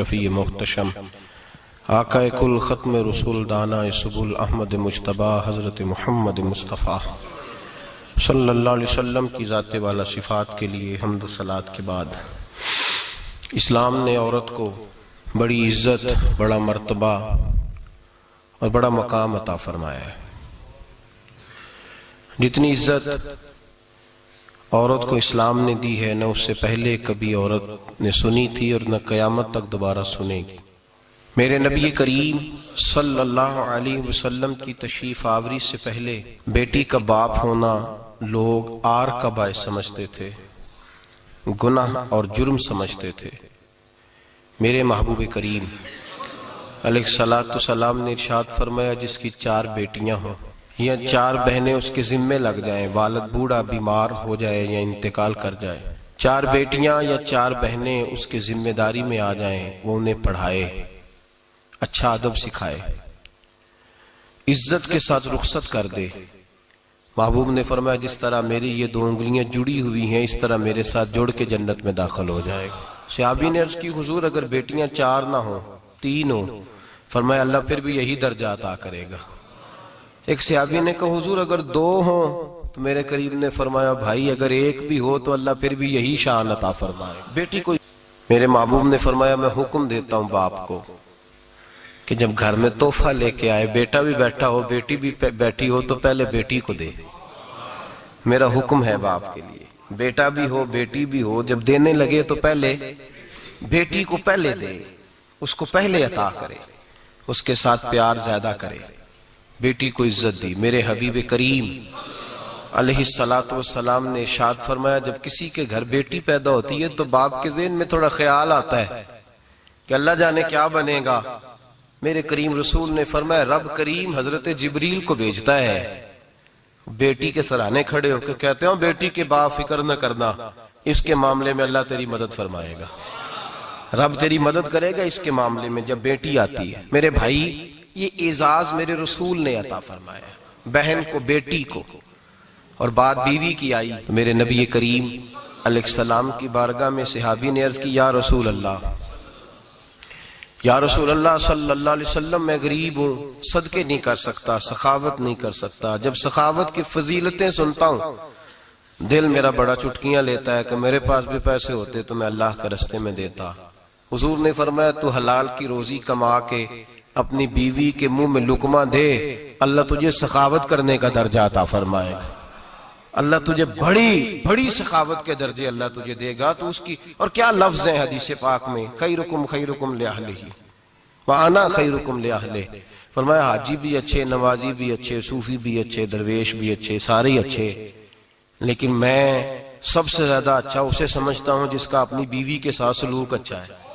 شفیع محتشم آقا کل ختم رسول دانا سبل احمد مجتبی حضرت محمد مصطفیٰ صلی اللہ علیہ وسلم کی ذات والا صفات کے لیے حمد و صلات کے بعد اسلام نے عورت کو بڑی عزت، بڑا مرتبہ اور بڑا مقام عطا فرمایا ہے۔ جتنی عزت عورت کو اسلام نے دی ہے، نہ اس سے پہلے کبھی عورت نے سنی تھی اور نہ قیامت تک دوبارہ سنے گی۔ میرے نبی کریم صلی اللہ علیہ وسلم کی تشریف آوری سے پہلے بیٹی کا باپ ہونا لوگ آر کا باعث سمجھتے تھے، گناہ اور جرم سمجھتے تھے۔ میرے محبوب کریم علیہ الصلوۃ والسلام نے ارشاد فرمایا، جس کی 4 بیٹیاں ہوں یا 4 بہنیں اس کے ذمے لگ جائیں، والد بوڑھا بیمار ہو جائے یا انتقال کر جائے، 4 بیٹیاں یا 4 بہنیں اس کے ذمہ داری میں آ جائیں، وہ انہیں پڑھائے، اچھا ادب سکھائے، عزت کے ساتھ رخصت کر دے۔ محبوب نے فرمایا، جس طرح میری یہ 2 انگلیاں جڑی ہوئی ہیں، اس طرح میرے ساتھ جڑ کے جنت میں داخل ہو جائے گا۔ صحابی نے عرض کی، حضور اگر بیٹیاں 4 نہ ہوں، 3 ہوں؟ فرمایا اللہ پھر بھی یہی درجہ عطا کرے گا۔ ایک صحابی نے کہا، حضور اگر 2 ہوں؟ تو میرے قریب نے فرمایا، بھائی اگر 1 بھی ہو تو اللہ پھر بھی یہی شان عطا فرمائے بیٹی کو۔ میرے محبوب نے فرمایا، میں حکم دیتا ہوں باپ کو کہ جب گھر میں تحفہ لے کے آئے، بیٹا بھی بیٹھا ہو بیٹی بھی بیٹھی ہو، تو پہلے بیٹی کو دے۔ میرا حکم ہے باپ کے لیے، بیٹا بھی ہو بیٹی بھی ہو، جب دینے لگے تو پہلے بیٹی کو پہلے دے، اس کو پہلے عطا کرے، اس کے ساتھ پیار زیادہ کرے، بیٹی کو عزت دی۔ میرے حبیب کریم علیہ الصلوۃ والسلام نے ارشاد فرمایا، جب کسی کے گھر بیٹی پیدا ہوتی ہے تو باپ کے ذہن میں تھوڑا خیال آتا ہے کہ اللہ جانے کیا بنے گا۔ میرے کریم رسول نے فرمایا، رب کریم حضرت جبریل کو بھیجتا ہے، بیٹی کے سرانے کھڑے ہو کے کہتے ہیں، بیٹی کے باپ فکر نہ کرنا، اس کے معاملے میں اللہ تیری مدد فرمائے گا، رب تیری مدد کرے گا اس کے معاملے میں جب بیٹی آتی ہے۔ میرے بھائی، یہ اعزاز میرے رسول نے عطا فرمایا، بہن کو بیٹی کو، اور بات بیوی کی آئی تو میرے نبی کریم علیہ السلام کی بارگاہ میں صحابی نے عرض کی، یا رسول اللہ، یا رسول اللہ صلی اللہ علیہ وسلم، میں غریب ہوں، صدقے نہیں کر سکتا، سخاوت نہیں کر سکتا۔ جب سخاوت کی فضیلتیں سنتا ہوں دل میرا بڑا چٹکیاں لیتا ہے کہ میرے پاس بھی پیسے ہوتے تو میں اللہ کے راستے میں دیتا۔ حضور نے فرمایا، تو حلال کی روزی کما کے اپنی بیوی کے منہ میں لقمہ دے، اللہ تجھے سخاوت کرنے کا درجہ عطا فرمائے گا، اللہ تجھے بڑی بڑی سخاوت کے درجے اللہ تجھے دے گا۔ تو اس کی اور کیا لفظ ہیں حدیث پاک میں، خیرکم خیرکم لأہلہ وانا خیرکم لأہلہ۔ فرمایا حاجی بھی اچھے، نمازی بھی اچھے، صوفی بھی اچھے، درویش بھی اچھے، سارے ہی اچھے، لیکن میں سب سے زیادہ اچھا اسے سمجھتا ہوں جس کا اپنی بیوی کے ساتھ سلوک اچھا ہے،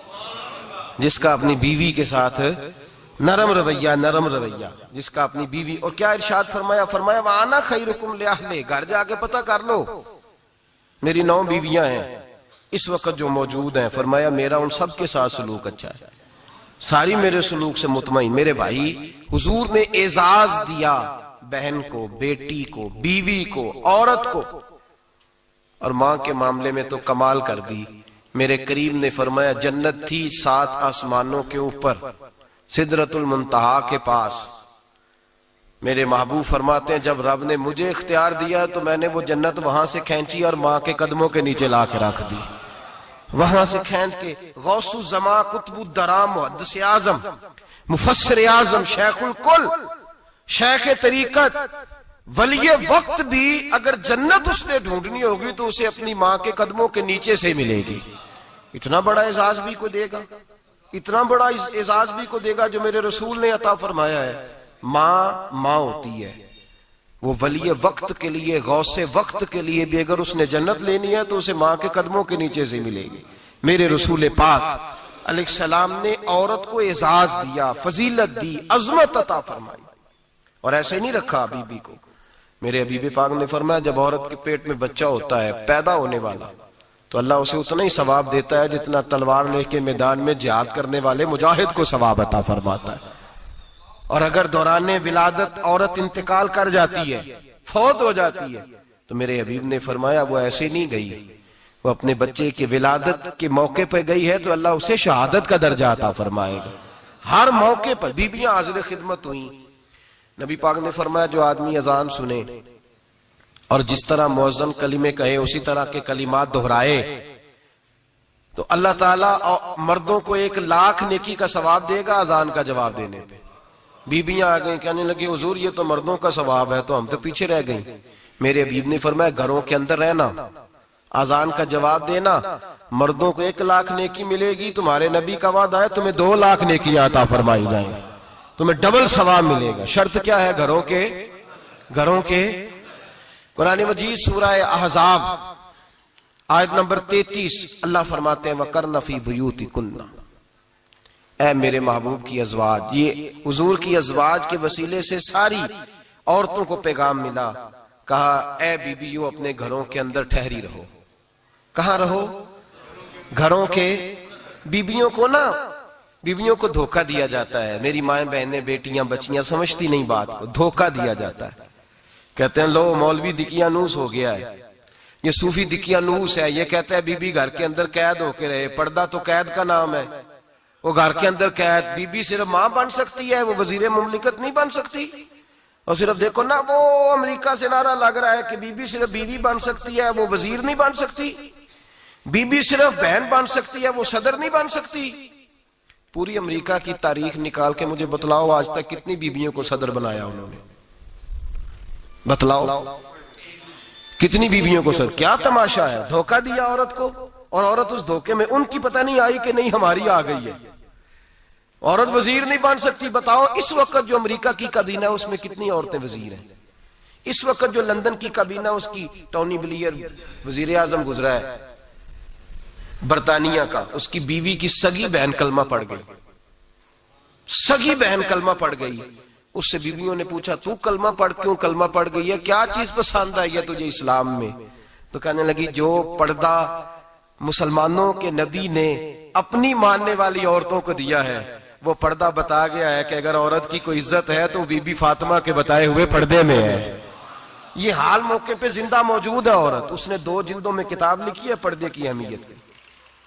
جس کا اپنی بیوی کے ساتھ نرم رویہ، جس کا اپنی بیوی۔ اور کیا ارشاد فرمایا، فرمایا وَأَنَا خَيْرُكُمْ لِأَهْلِي، گھر جا کے پتہ کر لو، میری 9 بیویاں ہیں اس وقت جو موجود ہیں، فرمایا میرا ان سب کے ساتھ سلوک اچھا ہے، ساری میرے سلوک سے مطمئن۔ میرے بھائی، حضور نے اعزاز دیا بہن کو، بیٹی کو، بیوی کو، عورت کو، اور ماں کے معاملے میں تو کمال کر دی۔ میرے کریم نے فرمایا، جنت تھی 7 آسمانوں کے اوپر، سدرۃ المنتہا کے پاس۔ میرے محبوب فرماتے ہیں، جب رب نے مجھے اختیار دیا تو میں نے وہ جنت وہاں سے کھینچی اور ماں کے قدموں کے نیچے لا کے رکھ دی، وہاں سے کھینچ کے۔ غوث الزمان، قطب الدرام، محدث اعظم، مفسر اعظم، شیخ الکل، شیخ طریقت، ولی وقت بھی اگر جنت اس نے ڈھونڈنی ہوگی تو اسے اپنی ماں کے قدموں کے نیچے سے ملے گی۔ اتنا بڑا اعزاز بھی کو دے گا، اتنا بڑا اعزاز بھی کو دے گا جو میرے رسول نے عطا فرمایا ہے۔ ماں ہوتی ہے، وہ ولی وقت کے لیے، غوث وقت کے لیے بھی اگر اس نے جنت لینی ہے تو اسے ماں کے قدموں کے نیچے سے ملے گی۔ میرے رسول پاک علیہ السلام نے عورت کو اعزاز دیا، فضیلت دی، عظمت عطا فرمائی، اور ایسے نہیں رکھا بی بی کو۔ میرے حبیب پاک نے فرمایا، جب عورت کے پیٹ میں بچہ ہوتا ہے پیدا ہونے والا، تو اللہ اسے اتنا ہی ثواب دیتا ہے جتنا تلوار لے کے میدان میں جہاد کرنے والے مجاہد کو ثواب عطا فرماتا ہے۔ اور اگر دوران ولادت عورت انتقال کر جاتی ہے، فوت ہو جاتی ہے، تو میرے حبیب نے فرمایا وہ ایسے نہیں گئی، وہ اپنے بچے کی ولادت کے موقع پہ گئی ہے تو اللہ اسے شہادت کا درجہ عطا فرمائے گا. ہر موقع پر بیویاں حاضر خدمت ہوئیں. نبی پاک نے فرمایا جو آدمی اذان سنے اور جس طرح مؤذن کلمے کہے اسی طرح کے کلمات دہرائے تو اللہ تعالیٰ مردوں کو 1,00,000 نیکی کا ثواب دے گا اذان کا جواب دینے پہ. بیویاں آ گئیں کہنے لگی حضور یہ تو مردوں کا ثواب ہے تو ہم تو پیچھے رہ گئیں. میرے حبیب نے فرمایا گھروں کے اندر رہنا، اذان کا جواب دینا، مردوں کو 1,00,000 نیکی ملے گی. تمہارے نبی کا وعدہ ہے تمہیں 2,00,000 نیکی عطا فرمائی جائیں، تمہیں ڈبل ثواب ملے گا. شرط کیا ہے؟ گھروں کے. قرآن مجید سورہ احزاب آیت نمبر 33 اللہ فرماتے ہیں وَقَرْنَ فِي بُيُوتِكُنَّ. اے میرے محبوب کی ازواج، یہ حضور کی ازواج کے وسیلے سے ساری عورتوں کو پیغام ملا. کہا اے بیویوں اپنے گھروں کے اندر ٹھہری رہو. کہاں رہو؟ گھروں کے. بیویوں کو دھوکہ دیا جاتا ہے. میری مائیں بہنیں بیٹیاں بچیاں سمجھتی نہیں بات کو، دھوکہ دیا جاتا ہے. کہتے ہیں لو مولوی دقیانوس ہو گیا ہے، یہ صوفی دقیانوس ہے، یہ کہتا ہے بی بی گھر کے اندر قید ہو کے رہے. پردہ تو قید کا نام ہے، وہ گھر کے اندر قید. بی بی صرف ماں بن سکتی ہے، وہ وزیر مملکت نہیں بن سکتی. اور صرف دیکھو نا وہ امریکہ سے نعرہ لگ رہا ہے کہ بی بی صرف بیوی بن سکتی ہے، وہ وزیر نہیں بن سکتی. بی بی صرف بہن بن سکتی ہے، وہ صدر نہیں بن سکتی. پوری امریکہ کی تاریخ نکال کے مجھے بتلاؤ آج تک کتنی بیویوں کو صدر بنایا انہوں نے؟ بتلاؤ کتنی بیویوں کو صدر. کیا تماشا ہے؟ دھوکہ دیا عورت کو، اور عورت اس دھوکے میں ان کی پتہ نہیں آئی کہ نہیں ہماری آ گئی ہے. عورت وزیر نہیں بن سکتی. بتاؤ اس وقت جو امریکہ کی کابینہ اس میں کتنی عورتیں وزیر ہیں؟ اس وقت جو لندن کی کابینہ اس کی ٹونی بلیئر وزیر اعظم گزرا ہے برطانیہ کا، اس کی بیوی کی سگی بہن کلمہ پڑھ گئی. سگی بہن کلمہ پڑھ گئی. اس سے بیویوں نے پوچھا تو کلمہ پڑھ کیوں کلمہ پڑھ گئی ہے؟ کیا چیز پسند آئی ہے تجھے اسلام میں؟ تو کہنے لگی جو پردہ مسلمانوں کے نبی نے اپنی ماننے والی عورتوں کو دیا ہے وہ پردہ بتا گیا ہے کہ اگر عورت کی کوئی عزت ہے تو بی بی فاطمہ کے بتائے ہوئے پردے میں ہے. یہ حال موقع پہ زندہ موجود ہے عورت. اس نے 2 جلدوں میں کتاب لکھی ہے پردے کی اہمیت کی.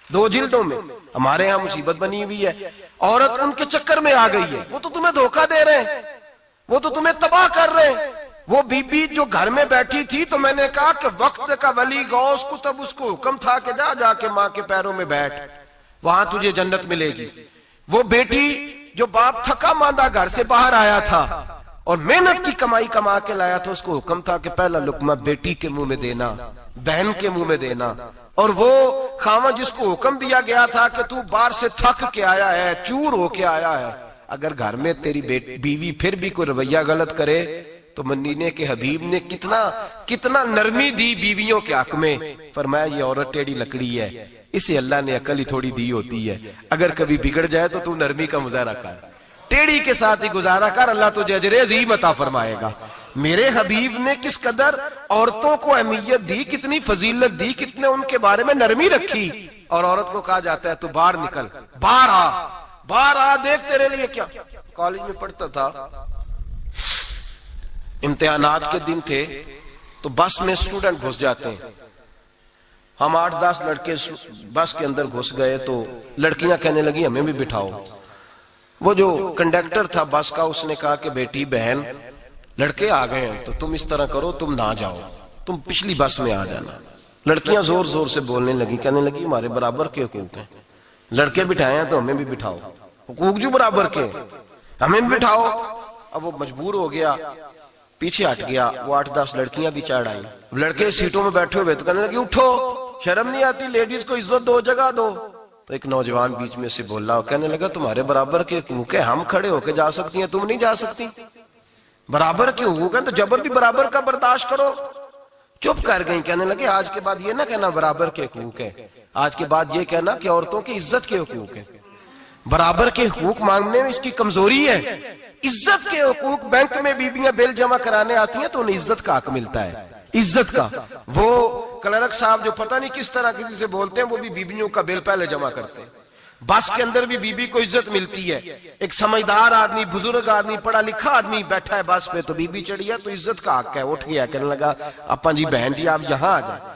2 جلدوں میں. ہمارے ہاں مصیبت بنی ہوئی ہے، عورت ان کے چکر میں آ گئی ہے. وہ تو تمہیں دھوکہ دے رہے ہیں، وہ تو تمہیں تباہ کر رہے ہیں. وہ بی بی جو گھر میں بیٹھی تھی تو میں نے کہا کہ وقت کا ولی غوث کتب اس کو حکم تھا کہ جا کے ماں کے پیروں میں بیٹھ، وہاں تجھے جنت ملے گی. وہ بیٹی جو باپ تھکا ماندہ گھر سے باہر آیا تھا اور محنت کی کمائی کما کے لایا تھا، اس کو حکم تھا کہ پہلا لقمہ بیٹی کے منہ میں دینا، بہن کے منہ میں دینا. اور وہ خاوند جس کو حکم دیا گیا تھا کہ تو باہر سے تھک کے آیا ہے، چور ہو کے آیا ہے، اگر گھر میں تیری بیوی پھر بھی کوئی رویہ غلط کرے تو مدینے کے حبیب نے کتنا نرمی دی بیویوں کے حق میں. فرمایا یہ عورت ٹیڑھی لکڑی ہے، اسے اللہ نے عقل ہی تھوڑی دی ہوتی ہے، اگر کبھی بگڑ جائے تو نرمی کا مظاہرہ کر، ٹیڑھی کے ساتھ ہی گزارا کر، اللہ تجھے اجر عظیم عطا فرمائے گا. میرے حبیب نے کس قدر عورتوں کو اہمیت دی، کتنی فضیلت دی، کتنے ان کے بارے میں نرمی رکھی. اور عورت کو کہا جاتا ہے تو باہر نکل، باہر آ دیکھ تیرے لیے کیا. کالج میں پڑھتا تھا، امتحانات کے دن تھے تو بس میں اسٹوڈنٹ گھس جاتے ہیں. ہم 8-10 لڑکے بس کے اندر گھس گئے تو لڑکیاں کہنے لگی ہمیں بھی بٹھاؤ. وہ جو کنڈکٹر تھا بس کا اس نے کہا کہ بیٹی بہن لڑکے آ گئے ہیں تو تم اس طرح کرو، تم نہ جاؤ، تم پچھلی بس میں آ جانا. لڑکیاں زور زور سے بولنے لگی، کہنے لگی ہمارے برابر کے حقوق ہیں، لڑکے بٹھائے ہیں تو ہمیں بھی بٹھاؤ، حقوق جو برابر کے ہمیں بھی بٹھاؤ. اب وہ مجبور ہو گیا، پیچھے ہٹ گیا. وہ 8-10 لڑکیاں بھی چڑھ آئیں. لڑکے سیٹوں میں بیٹھے ہوئے تو کہنے لگی اٹھو، شرم نہیں آتی، لیڈیز کو عزت دو، جگہ دو. تو ایک نوجوان بیچ میں سے بولا، کہنے لگا تمہارے برابر کے حقوق ہے، ہم کھڑے ہو کے جا سکتی ہیں، تم نہیں جا سکتی. برابر کے حقوق ہیں تو جبر بھی برابر کا برداشت کرو. چپ کر گئی. کہنے لگے آج کے بعد یہ نہ کہنا برابر کے حقوق ہیں، آج کے بعد یہ کہنا کہ عورتوں کی عزت کے حقوق ہیں. برابر کے حقوق مانگنے میں اس کی کمزوری ہے. عزت کے حقوق، بینک میں بیویاں بل جمع کرانے آتی ہیں تو انہیں عزت کا حق ملتا ہے، عزت کا. وہ کلرک صاحب جو پتہ نہیں کس طرح کسی سے بولتے ہیں وہ بھی بیویوں کا بل پہلے جمع کرتے ہیں. بس کے اندر بھی بیوی کو عزت ملتی ہے. ایک سمجھدار آدمی، بزرگ آدمی، پڑھا لکھا آدمی بیٹھا ہے بس پہ تو بیوی چڑھی ہے تو عزت کا حق ہے. اٹھ گیا، کہنے لگا اپا جی بہن جی آپ یہاں آ جائیں.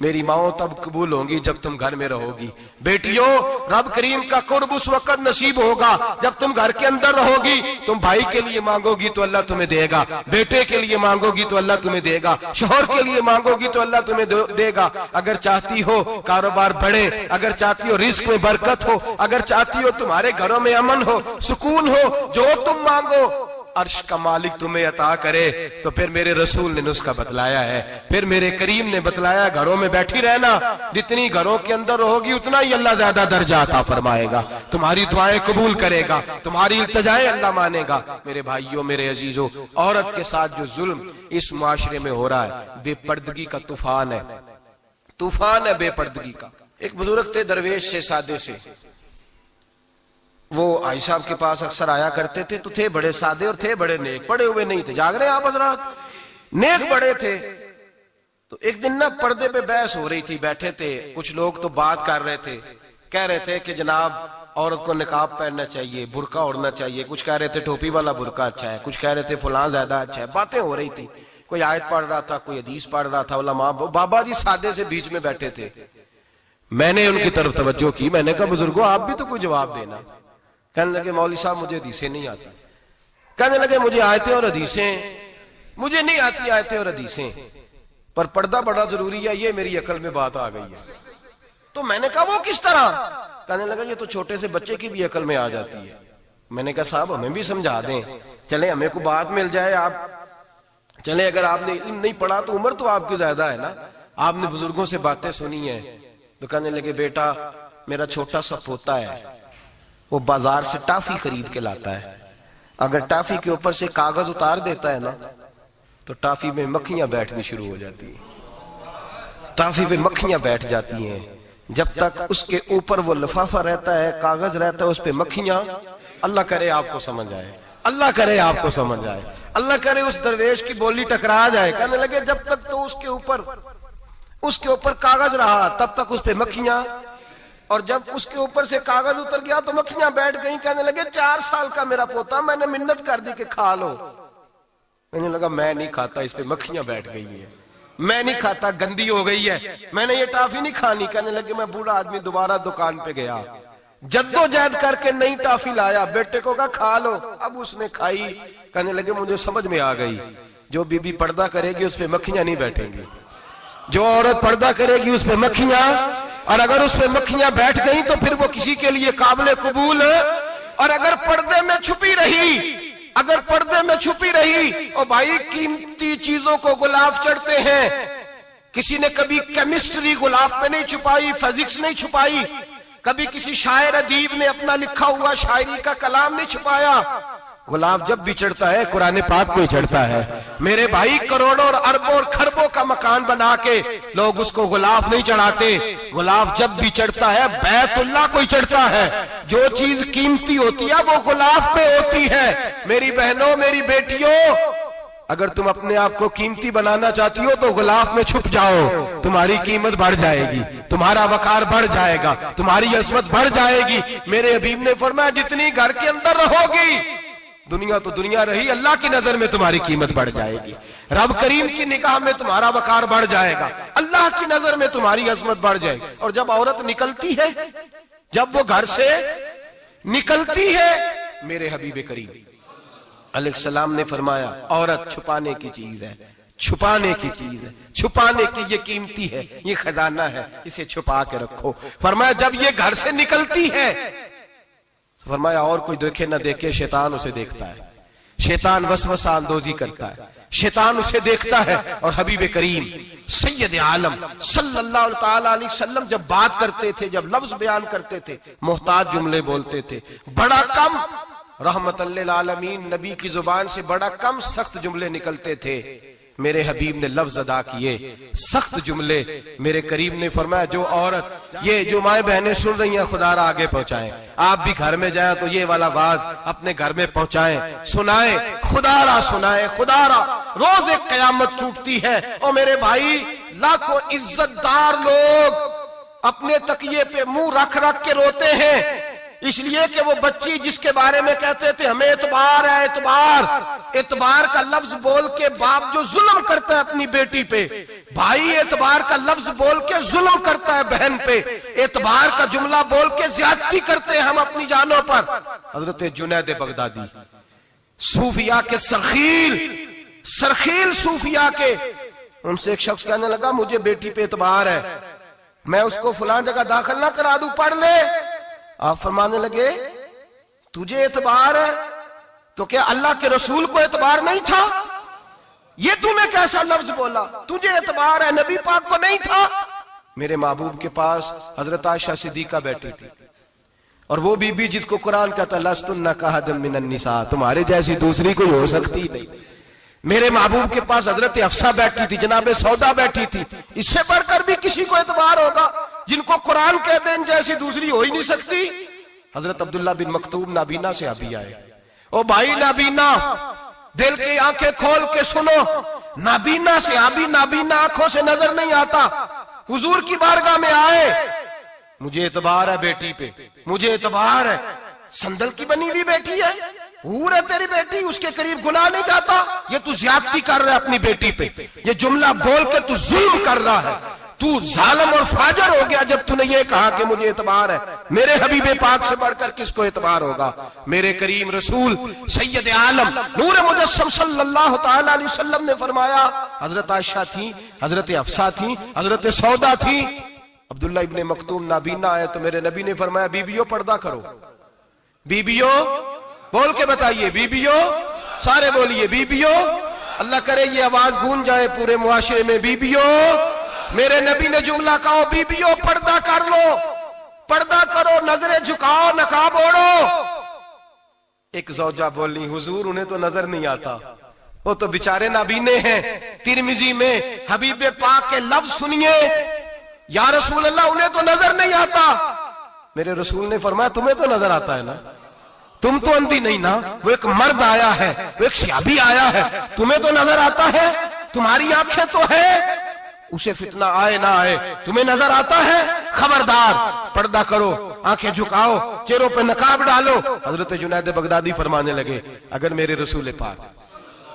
میری ماؤں تب قبول ہوں گی جب تم گھر میں رہو گی۔ بیٹیوں، رب کریم کا قرب اس وقت نصیب ہوگا جب تم گھر کے اندر رہو گی۔ تم بھائی کے لیے مانگو گی تو اللہ تمہیں دے گا، بیٹے کے لیے مانگو گی تو اللہ تمہیں دے گا، شوہر کے لیے مانگو گی تو اللہ تمہیں دے گا۔ اگر چاہتی ہو کاروبار بڑھے، اگر چاہتی ہو رزق میں برکت ہو، اگر چاہتی ہو تمہارے گھروں میں امن ہو، سکون ہو، جو تم مانگو عرش کا مالک تمہیں عطا کرے۔ تو پھر میرے رسول نے نسخہ بتلایا ہے، پھر میرے کریم نے بتلایا، گھروں میں بیٹھی رہنا، جتنی گھروں کے اندر رہو گی اتنا ہی اللہ زیادہ درجہ عطا فرمائے گا، تمہاری دعائیں قبول کرے گا، تمہاری التجائیں اللہ مانے گا۔ میرے بھائیوں، میرے عزیزوں، عورت کے ساتھ جو ظلم اس معاشرے میں ہو رہا ہے، بے پردگی کا طوفان ہے، طوفان ہے بے پردگی کا۔ ایک بزرگ تھے درویش سے، سادے سے، وہ آئی صاحب کے پاس اکثر آیا کرتے تھے، تو تھے بڑے سادے اور تھے بڑے نیک، پڑے ہوئے نہیں تھے، جاگ رہے ہیں آپ حضرات، نیک بڑے تھے۔ تو ایک دن نا پردے پہ بحث ہو رہی تھی، بیٹھے تھے کچھ لوگ تو بات کر رہے تھے، کہہ رہے تھے کہ جناب عورت کو نقاب پہننا چاہیے، برقع اوڑھنا چاہیے، کچھ کہہ رہے تھے ٹوپی والا برقع اچھا ہے، کچھ کہہ رہے تھے فلاں زیادہ اچھا ہے، باتیں ہو رہی تھی، کوئی آیت پڑھ رہا تھا، کوئی حدیث پڑھ رہا تھا، علماء بابا جی سادے سے بیچ میں بیٹھے تھے۔ میں نے ان کی طرف توجہ کی، میں نے کہا بزرگوں آپ بھی تو کوئی جواب دینا۔ کہنے لگے مولوی صاحب مجھے حدیثیں نہیں آتی، کہنے لگے مجھے آیتیں اور حدیثیں مجھے نہیں آتی، آیتیں اور حدیثیں، پر پردہ بڑا ضروری ہے، یہ میری عقل میں بات آ گئی ہے۔ تو میں نے کہا وہ کس طرح؟ کہنے لگا یہ تو چھوٹے سے بچے کی بھی عقل میں آ جاتی ہے۔ میں نے کہا صاحب ہمیں بھی سمجھا دیں، چلیں ہمیں کو بات مل جائے، آپ چلیں، اگر آپ نے علم نہیں پڑھا تو عمر تو آپ کی زیادہ ہے نا، آپ نے بزرگوں سے باتیں سنی ہیں۔ تو کہنے لگے بیٹا میرا چھوٹا سا پوتا ہے، وہ بازار سے ٹافی خرید کے لاتا ہے، اگر ٹافی کے اوپر سے کاغذ اتار دیتا ہے نا تو ٹافی میں مکھیاں بیٹھنی شروع ہو جاتی ہیں، ٹافی پہ مکھیاں بیٹھ جاتی ہیں، جب تک اس کے اوپر وہ لفافہ رہتا ہے، کاغذ رہتا ہے، اس پہ مکھیاں، اللہ کرے آپ کو سمجھ آئے، اللہ کرے آپ کو سمجھ آئے، اللہ کرے اس درویش کی بولی ٹکرا جائے۔ کہنے لگے جب تک تو اس کے اوپر کاغذ رہا تب تک اس پہ مکھیاں، اور جب اس کے اوپر سے کاغذ اتر گیا تو مکھیاں بیٹھ گئیں۔ کہنے لگے 4 سال کا میرا پوتا، میں نے منت کر دی کہ کھا لو، کہنے لگا میں نہیں کھاتا، اس پہ مکھیاں بیٹھ گئی ہیں، میں نہیں کھاتا، گندی ہو گئی ہے، میں نے یہ ٹافی نہیں کھانی۔ کہنے لگے میں بوڑھا آدمی دوبارہ دکان پہ گیا، جدوجہد کر کے نئی ٹافی لایا، بیٹے کو کہا کھا لو، اب اس نے کھائی۔ کہنے لگے مجھے سمجھ میں آ گئی، جو بی بی پردہ کرے گی اس پہ مکھیاں نہیں بیٹھیں گی، جو عورت پردہ کرے گی اس پہ مکھیاں، اور اگر اس پہ مکھیاں بیٹھ گئیں تو پھر وہ کسی کے لیے قابل قبول ہے۔ اور اگر پردے میں چھپی رہی، اور بھائی قیمتی چیزوں کو غلاف چڑھتے ہیں، کسی نے کبھی کیمسٹری غلاف پہ نہیں چھپائی، فزکس نہیں چھپائی، کبھی کسی شاعر ادیب نے اپنا لکھا ہوا شاعری کا کلام نہیں چھپایا، غلاف جب بھی چڑھتا ہے قرآن پاک میں چڑھتا ہے۔ میرے بھائی کروڑوں اور اربوں اور کھربوں کا مکان بنا کے لوگ اس کو غلاف نہیں چڑھاتے، غلاف جب بھی چڑھتا ہے بیت اللہ کو ہی چڑھتا ہے۔ جو چیز قیمتی ہوتی ہے وہ غلاف پہ ہوتی ہے۔ میری بہنوں، میری بیٹیوں، اگر تم اپنے آپ کو قیمتی بنانا چاہتی ہو تو غلاف میں چھپ جاؤ، تمہاری قیمت بڑھ جائے گی، تمہارا وقار بڑھ جائے گا، تمہاری عظمت بڑھ جائے گی۔ میرے حبیب نے فرمایا جتنی گھر کے اندر رہو گی، دنیا تو دنیا رہی، اللہ کی نظر میں تمہاری قیمت بڑھ جائے گی، رب کریم کی نگاہ میں تمہارا وقار بڑھ جائے گا، اللہ کی نظر میں تمہاری عظمت بڑھ جائے گی۔ اور جب عورت نکلتی ہے، جب وہ گھر سے نکلتی ہے، میرے حبیب کریم علیہ السلام نے فرمایا عورت چھپانے کی چیز ہے، چھپانے کی چیز ہے، چھپانے کی، یہ قیمتی ہے، یہ خزانہ ہے، اسے چھپا کے رکھو۔ فرمایا جب یہ گھر سے نکلتی ہے، فرمایا اور کوئی دیکھے نہ دیکھے، شیطان اسے دیکھتا ہے، شیطان وسوسہ اندوزی کرتا ہے، شیطان اسے دیکھتا ہے۔ اور حبیب کریم سید عالم صلی اللہ تعالی علیہ وسلم جب بات کرتے تھے، جب لفظ بیان کرتے تھے، محتاج جملے بولتے تھے، بڑا کم، رحمت للعالمین نبی کی زبان سے بڑا کم سخت جملے نکلتے تھے۔ میرے حبیب نے لفظ ادا کیے، سخت جملے۔ میرے کریم نے فرمایا جو عورت، یہ جو مائیں بہنیں سن رہی ہیں، خدا را آگے پہنچائیں، آپ بھی گھر میں جائیں تو یہ والا واز اپنے گھر میں پہنچائیں، سنائیں، خدا را سنائیں، خدا را۔ روز ایک قیامت ٹوٹتی ہے، اور میرے بھائی لاکھوں عزت دار لوگ اپنے تکیے پہ منہ رکھ رکھ کے روتے ہیں، اس لیے کہ وہ بچی جس کے بارے میں کہتے تھے ہمیں اعتبار ہے، اعتبار کا لفظ بول کے باپ جو ظلم کرتا ہے اپنی بیٹی پہ، بھائی اعتبار کا لفظ بول کے ظلم کرتا ہے بہن پہ، اعتبار کا جملہ بول کے زیادتی کرتے ہیں ہم اپنی جانوں پر۔ حضرت جنید بغدادی صوفیاء کے سرخیل صوفیاء کے، ان سے ایک شخص کہنے لگا مجھے بیٹی پہ اعتبار ہے، میں اس کو فلان جگہ داخل نہ کرا دوں، پڑھ لے۔ آپ فرمانے لگے تجھے اعتبار ہے تو کیا اللہ کے رسول کو اعتبار نہیں تھا؟ یہ تمہیں کیسا لفظ بولا؟ تجھے اعتبار ہے، نبی پاک کو نہیں تھا؟ میرے محبوب کے پاس حضرت عائشہ صدیقہ بیٹھی تھی، اور وہ بی بی جس کو قرآن کہتا لستن کاحد من النساء، تمہارے جیسی دوسری کوئی ہو سکتی نہیں۔ میرے محبوب کے پاس حضرت حفصہ بیٹھی تھی، جناب سودا بیٹھی تھی، اس سے بڑھ کر بھی کسی کو اعتبار ہوگا جن کو قرآن کہتے ہیں جیسی دوسری ہو ہی نہیں سکتی۔ حضرت عبداللہ بن مکتوم نابینا سے ابھی آئے، او بھائی نابینا دل کی آنکھیں کھول کے سنو، نابینا سے ابھی نابینا آنکھوں سے نظر نہیں آتا، حضور کی بارگاہ میں آئے، مجھے اعتبار ہے بیٹی پہ، مجھے اعتبار ہے، سندل کی بنی ہوئی بیٹی ہے، حور ہے تیری بیٹی، اس کے قریب گناہ نہیں جاتا، یہ تو زیادتی کر رہا ہے اپنی بیٹی پہ، یہ جملہ بول کے تو ظلم کر رہا ہے، تو ظالم اور فاجر ہو گیا جب تو نے یہ کہا کہ مجھے اعتبار ہے۔ میرے حبیب پاک سے بڑھ کر کس کو اعتبار ہوگا؟ میرے کریم رسول سید عالم نور مجسم صلی اللہ تعالی علیہ وسلم نے فرمایا، حضرت عائشہ تھی، حضرت حفصہ تھی، حضرت سودا تھی، عبداللہ ابن مکتوم نابینا آئے تو میرے نبی نے فرمایا بیبیوں پردہ کرو، بیبیوں بول کے بتائیے، بیبیوں سارے بولیے، بیبیوں، اللہ کرے یہ آواز گونج جائے پورے معاشرے میں، بیبیوں۔ میرے نبی نے جملہ کہا بیبیوں پردہ کر لو، پردہ کرو، نظریں جھکاؤ، نقاب اوڑو۔ ایک زوجہ بولی حضور انہیں تو نظر نہیں آتا، وہ تو بیچارے نابینے ہیں۔ ترمذی میں حبیب پاک کے لفظ سنیے، یا رسول اللہ انہیں تو نظر نہیں آتا۔ میرے رسول نے فرمایا تمہیں تو نظر آتا ہے نا، تم تو اندھی نہیں نا، وہ ایک مرد آیا ہے، وہ ایک صحابی آیا ہے، تمہیں تو نظر آتا ہے، تمہاری آنکھیں تو ہے، اسے فتنہ آئے نہ آئے تمہیں نظر آتا ہے، خبردار پردہ کرو، آنکھیں جھکاؤ، چہروں پہ نقاب ڈالو۔ حضرت جنید بغدادی فرمانے لگے اگر میرے رسول پاک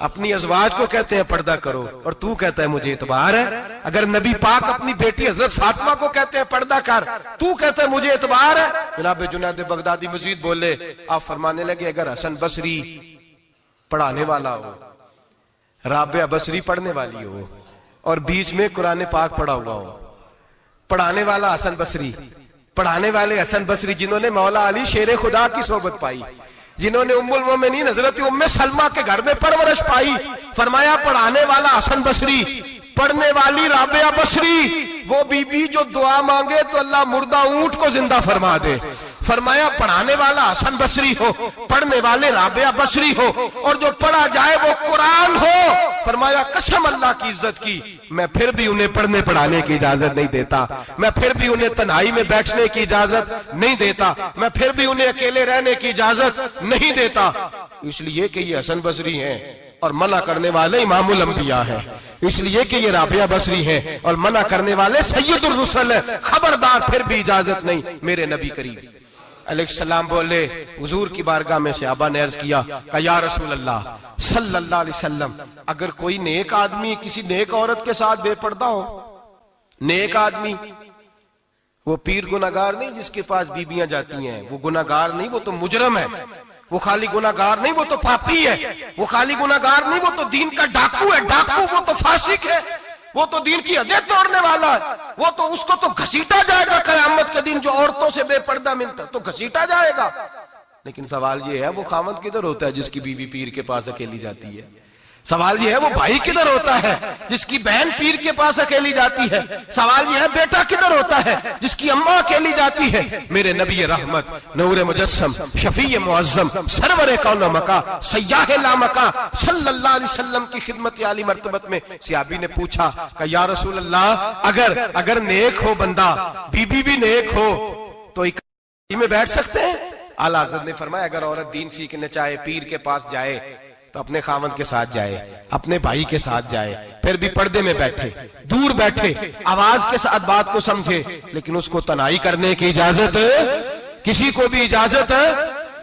اپنی ازواج کو کہتے ہیں پردہ کرو اور تو کہتا ہے مجھے اعتبار ہے، اگر نبی پاک اپنی بیٹی حضرت فاطمہ کو کہتے ہیں پردہ کر، تو کہتا ہے مجھے اعتبار ہے۔ جناب جنید بغدادی مزید بولے، آپ فرمانے لگے اگر حسن بصری پڑھانے والا ہو، رابعہ بصری پڑھنے والی ہو، اور بیچ میں قرآن پاک پڑھا ہوا ہو، پڑھانے والا حسن بصری، پڑھانے والے حسن بصری جنہوں نے مولا علی شیر خدا کی صحبت پائی، جنہوں نے ام المومنین حضرت ام سلمہ کے گھر میں پرورش پائی، فرمایا پڑھانے والا حسن بصری، پڑھنے والی رابعہ بصری، وہ بی بی جو دعا مانگے تو اللہ مردہ اونٹ کو زندہ فرما دے۔ فرمایا پڑھانے والا حسن بصری ہو، پڑھنے والے رابعہ بصری ہو، اور جو پڑھا جائے وہ قرآن ہو۔ فرمایا قسم اللہ کی عزت کی، میں پھر بھی انہیں پڑھنے پڑھانے کی اجازت نہیں دیتا، میں پھر بھی انہیں تنہائی میں بیٹھنے کی اجازت نہیں دیتا، میں پھر بھی انہیں اکیلے رہنے کی اجازت نہیں دیتا، اس لیے کہ یہ حسن بصری ہیں اور منع کرنے والے امام الانبیاء ہیں، اس لیے کہ یہ رابعہ بصری ہیں اور منع کرنے والے سید الرسل ہیں، خبردار پھر بھی اجازت نہیں۔ میرے نبی کریم علیہ السلام بولے، حضور کی بارگاہ میں صحابہ نے عرض کیا کہ یا رسول اللہ صلی اللہ علیہ وسلم اگر کوئی نیک آدمی کسی نیک عورت کے ساتھ بے پردہ ہو، نیک آدمی وہ پیر گناہگار نہیں جس کے پاس بیویاں جاتی ہیں، وہ گناہگار نہیں، وہ تو مجرم ہے، وہ خالی گناہگار نہیں، وہ تو پاپی ہے، وہ خالی گناہگار نہیں، وہ تو دین کا ڈاکو ہے، ڈاکو وہ تو فاسق ہے، وہ تو دین کی حدیں توڑنے والا ہے، وہ تو اس کو تو گھسیٹا جائے گا قیامت کے دن، جو عورتوں سے بے پردہ ملتا تو گھسیٹا جائے گا۔ لیکن سوال یہ ہے وہ خاوند کدھر ہوتا ہے جس کی بیوی پیر کے پاس اکیلی جاتی ہے؟ سوال یہ ہے وہ بھائی کدھر ہوتا ہے جس کی بہن پیر کے پاس اکیلی جاتی ہے؟ سوال یہ ہے بیٹا کدھر ہوتا ہے جس کی اماں اکیلی جاتی ہے؟ میرے نبی رحمت نور مجسم شفیع معظم سرور کون مکہ سیاح لامکہ صلی اللہ علیہ وسلم کی خدمت عالی مرتبت میں صحابی نے پوچھا کہ یا رسول اللہ اگر نیک ہو بندہ، بی بی بھی نیک ہو تو اکٹھی میں بیٹھ سکتے ہیں؟ اعلیٰ حضرت نے فرمایا اگر عورت دین سیکھنے چاہے پیر کے پاس جائے تو اپنے خاوند کے ساتھ جائے، اپنے بھائی کے ساتھ جائے، پھر بھی پردے میں بیٹھے، دور بیٹھے، آواز کے ساتھ بات کو سمجھے، لیکن اس کو تنہائی کرنے کی اجازت کسی کو بھی اجازت ہے،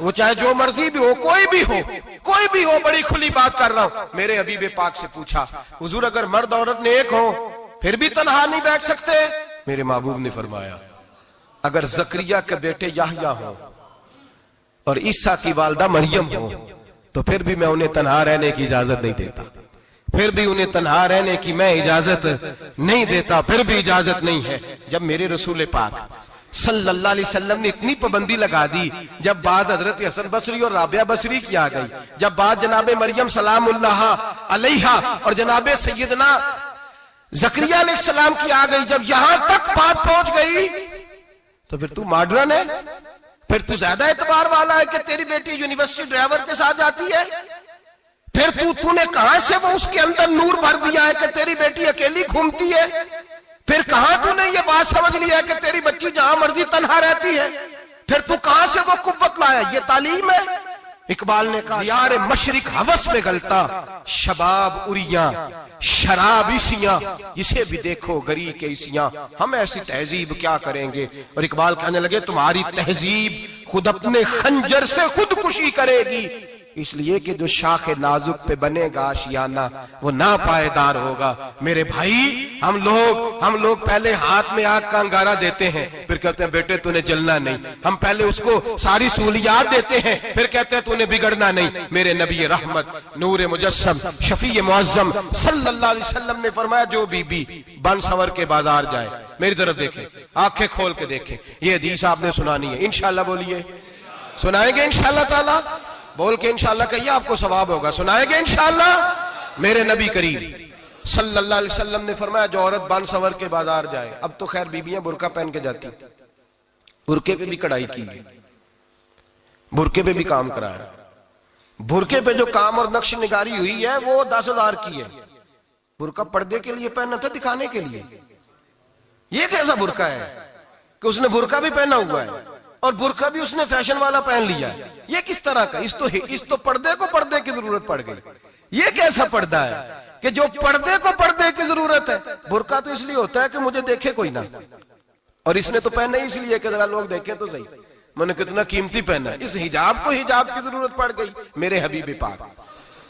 وہ چاہے جو مرضی بھی ہو، کوئی بھی ہو، بڑی کھلی بات کر رہا ہوں۔ میرے حبیب پاک سے پوچھا حضور اگر مرد عورت نیک ہو پھر بھی تنہا نہیں بیٹھ سکتے؟ میرے محبوب نے فرمایا اگر زکریا کے بیٹے یحییٰ ہوں اور عیسیٰ کی والدہ مریم ہو تو پھر بھی میں انہیں تنہا رہنے کی اجازت نہیں دیتا، پھر بھی انہیں تنہا رہنے کی میں اجازت نہیں دیتا، پھر بھی اجازت نہیں ہے۔ جب میرے رسول پاک صلی اللہ علیہ وسلم نے اتنی پابندی لگا دی، جب بات حضرت حسن بصری اور رابعہ بصری کی آ گئی، جب بات جناب مریم سلام اللہ علیہا اور جناب سیدنا زکریا علیہ السلام کی آ گئی، جب یہاں تک بات پہنچ گئی تو پھر تو ماڈرن ہے، پھر تو زیادہ اعتبار والا ہے کہ تیری بیٹی یونیورسٹی ڈرائیور کے ساتھ جاتی ہے، پھر تو نے کہاں سے وہ اس کے اندر نور بھر دیا ہے کہ تیری بیٹی اکیلی گھومتی ہے، پھر کہاں تو نے یہ بات سمجھ لیا ہے کہ تیری بچی جہاں مرضی تنہا رہتی ہے، پھر تو کہاں سے وہ قوت لایا؟ یہ تعلیم ہے۔ اقبال نے کہا یار مشرق ہوس میں گلتا شباب اریاں شراب عیسیاں، اسے بھی دیکھو گری کے عیسیاں، ہم ایسی تہذیب کیا کریں گے؟ اور اقبال کہنے لگے تمہاری تہذیب خود اپنے خنجر سے خودکشی کرے گی، اس لیے کہ جو شاخ نازک پہ بنے گا آشیانہ وہ ناپائیدار ہوگا۔ میرے بھائی ہم لوگ پہلے ہاتھ میں آگ کا انگارہ دیتے ہیں، پھر کہتے ہیں بیٹے تو نے جلنا نہیں، ہم پہلے اس کو ساری سہولیات دیتے ہیں، پھر کہتے ہیں تو نے بگڑنا نہیں۔ میرے نبی رحمت نور مجسم شفیع معظم صلی اللہ علیہ وسلم نے فرمایا جو بی بی بن سور کے بازار جائے، میری طرف دیکھیں، آنکھیں کھول کے دیکھیں، یہ حدیث آپ نے سنانی ہے، انشاءاللہ بولیے، سنائیں گے انشاءاللہ تعالی؟ بول کے انشاءاللہ کہیے، آپ کو ثواب ہوگا، سنائیں گے انشاءاللہ؟ میرے نبی کریم صلی اللہ علیہ وسلم نے فرمایا جو عورت بن سور کے بازار جائے، اب تو خیر بیویاں برقع پہن کے جاتی، برقعے پہ بھی کڑھائی کی ہے، برقعے پہ بھی کام کرایا، برقعے پہ جو کام اور نقش نگاری ہوئی ہے وہ 10,000 کی ہے۔ برقع پردے کے لیے پہنا تھا، دکھانے کے لیے؟ یہ کیسا برقع ہے کہ اس نے برقع بھی پہنا ہوا ہے اور برقع بھی اس نے فیشن والا پہن لیا ہے؟ یہ کس طرح کا؟ اس تو پردے کو پردے کی ضرورت پڑ گئی۔ یہ کیسا پردہ ہے کہ جو پردے کو پردے کی ضرورت ہے؟ برقع تو اس لیے ہوتا ہے کہ مجھے دیکھے کوئی نہ، اور اس نے تو پہنا ہی اس لیے کہ ذرا لوگ دیکھیں تو صحیح میں نے کتنا قیمتی پہنا ہے۔ اس حجاب کو حجاب کی ضرورت پڑ گئی۔ میرے حبیب پاک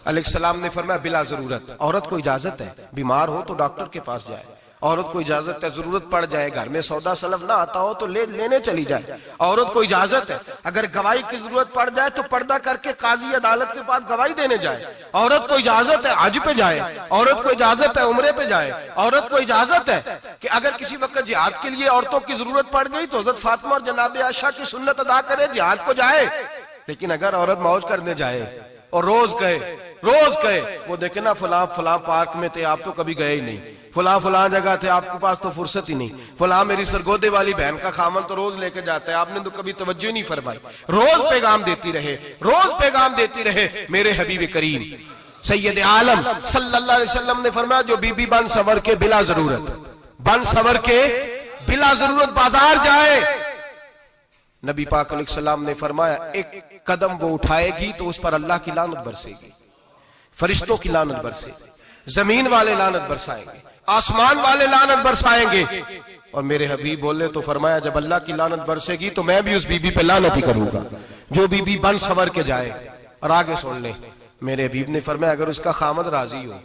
علیہ السلام نے فرمایا بلا ضرورت، عورت کو اجازت ہے بیمار ہو تو ڈاکٹر کے پاس جائے، عورت کو اجازت ہے ضرورت پڑ جائے گھر میں سودا سلف نہ آتا ہو تو لینے چلی جائے، عورت کو اجازت ہے اگر گواہی کی ضرورت پڑ جائے تو پردہ کر کے قاضی عدالت کے پاس گواہی دینے جائے، عورت کو اجازت ہے حج پہ جائے، عورت کو اجازت ہے عمرے پہ جائے، عورت کو اجازت ہے کہ اگر کسی وقت جہاد کے لیے عورتوں کی ضرورت پڑ گئی تو حضرت فاطمہ اور جناب عائشہ کی سنت ادا کرے، جہاد کو جائے۔ لیکن اگر عورت موج کرنے جائے اور روز کہے وہ دیکھیں نا فلاں پارک میں تھے آپ تو کبھی گئے ہی نہیں، فلاں جگہ تھے آپ کے پاس تو فرصت ہی نہیں، فلاں میری سرگودے والی بہن کا خامن تو روز لے کے جاتا ہے آپ نے تو کبھی توجہ نہیں فرمائی، روز پیغام دیتی رہے۔ میرے حبیب کریم سید عالم صلی اللہ علیہ وسلم نے فرمایا جو بی بی بن سور کے بلا ضرورت بازار جائے، نبی پاک علیہ السلام نے فرمایا ایک قدم وہ اٹھائے گی تو اس پر اللہ کی لعنت برسے گی، فرشتوں کی لعنت برسے گی، زمین والے لعنت برسائیں گے، آسمان والے لعنت برسائیں گے۔ اور میرے حبیب بولے تو فرمایا جب اللہ کی لعنت برسے گی تو میں بھی اس بی بی پہ لعنت ہی کروں گا جو بی بی بن سور کے جائے۔ اور آگے سن لیں، میرے حبیب نے فرمایا اگر اس کا خامد راضی ہو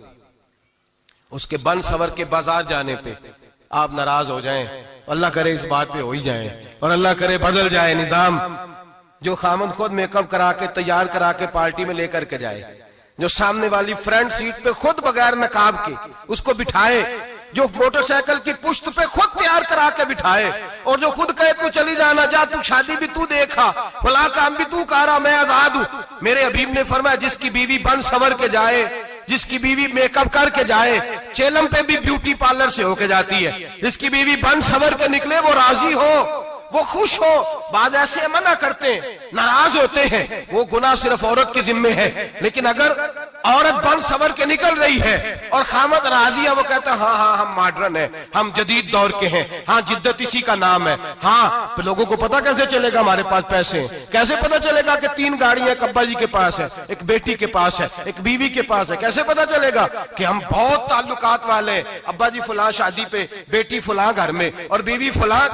اس کے بن سور کے بازار جانے پہ، آپ ناراض ہو جائیں، اللہ کرے اس بات پہ ہو ہی جائیں اور اللہ کرے بدل جائے نظام، جو خامد خود میک اپ کرا کے تیار کرا کے پارٹی میں لے کر کے جائے، جو سامنے والی فرنٹ سیٹ پہ خود بغیر نقاب کے اس کو بٹھائے، جو موٹر سائیکل کی پشت پہ خود تیار کرا کے بٹھائے، اور جو خود کہے تو چلی جانا جا، تو شادی بھی تو دیکھا، فلاں کام بھی تو کرا، میں آزاد ہوں۔ میرے حبیب نے فرمایا جس کی بیوی بن سور کے جائے، جس کی بیوی میک اپ کر کے جائے، چیلم پہ بھی بیوٹی پارلر سے ہو کے جاتی ہے، جس کی بیوی بن سور کے نکلے وہ راضی ہو، وہ خوش ہو۔ بعض ایسے منع کرتے ہیں، ناراض ہوتے ہیں، وہ گناہ صرف عورت کے ذمے ہے، لیکن اگر عورت بن سور کے نکل رہی ہے اور خامد راضی ہے، وہ کہتا ہے ہاں ہم ماڈرن ہیں، ہم جدید دور کے ہیں، ہاں جدت اسی کا نام ہے، ہاں تو لوگوں کو پتا کیسے چلے گا ہمارے پاس پیسے ہیں، کیسے پتا چلے گا کہ 3 گاڑیاں ایک ابا جی کے پاس ہے، ایک بیٹی کے پاس ہے، ایک بیوی کے پاس ہے، کیسے پتا چلے گا کہ ہم بہت تعلقات والے ہیں، ابا جی فلاں شادی پہ، بیٹی فلاں گھر میں اور بیوی فلاں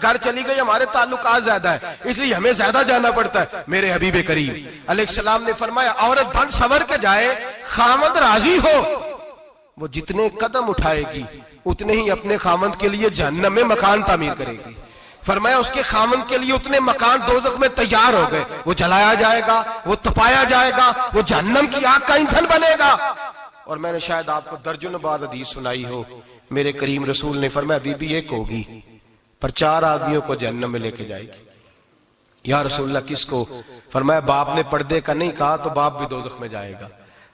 گھر چلی گئی، ہمارے تعلقات زیادہ ہے اس لیے ہمیں زیادہ جانا پڑتا ہے۔ میرے حبیب کریم علیہ السلام نے فرمایا عورت بن سور کے جائے، خامد راضی ہو وہ جتنے قدم اٹھائے گی اتنے ہی اپنے خامند کے لیے جہنم میں مکان تعمیر کرے گی. فرمایا اس کے خامند کے لیے اتنے مکان دوزخ میں تیار ہو گئے، وہ جلایا جائے گا، وہ تپایا جائے گا، وہ جہنم کی آگ کا ایندھن بنے گا. اور میں نے شاید آپ کو درجنوں بار حدیث سنائی ہو، میرے کریم رسول نے فرمایا بی بی ایک ہوگی پر 4 آدمیوں کو جہنم میں لے کے جائے گی. یا رسول اللہ کس کو؟ فرمایا باپ نے پردے کا نہیں کہا تو باپ بھی دوزخ میں جائے گا،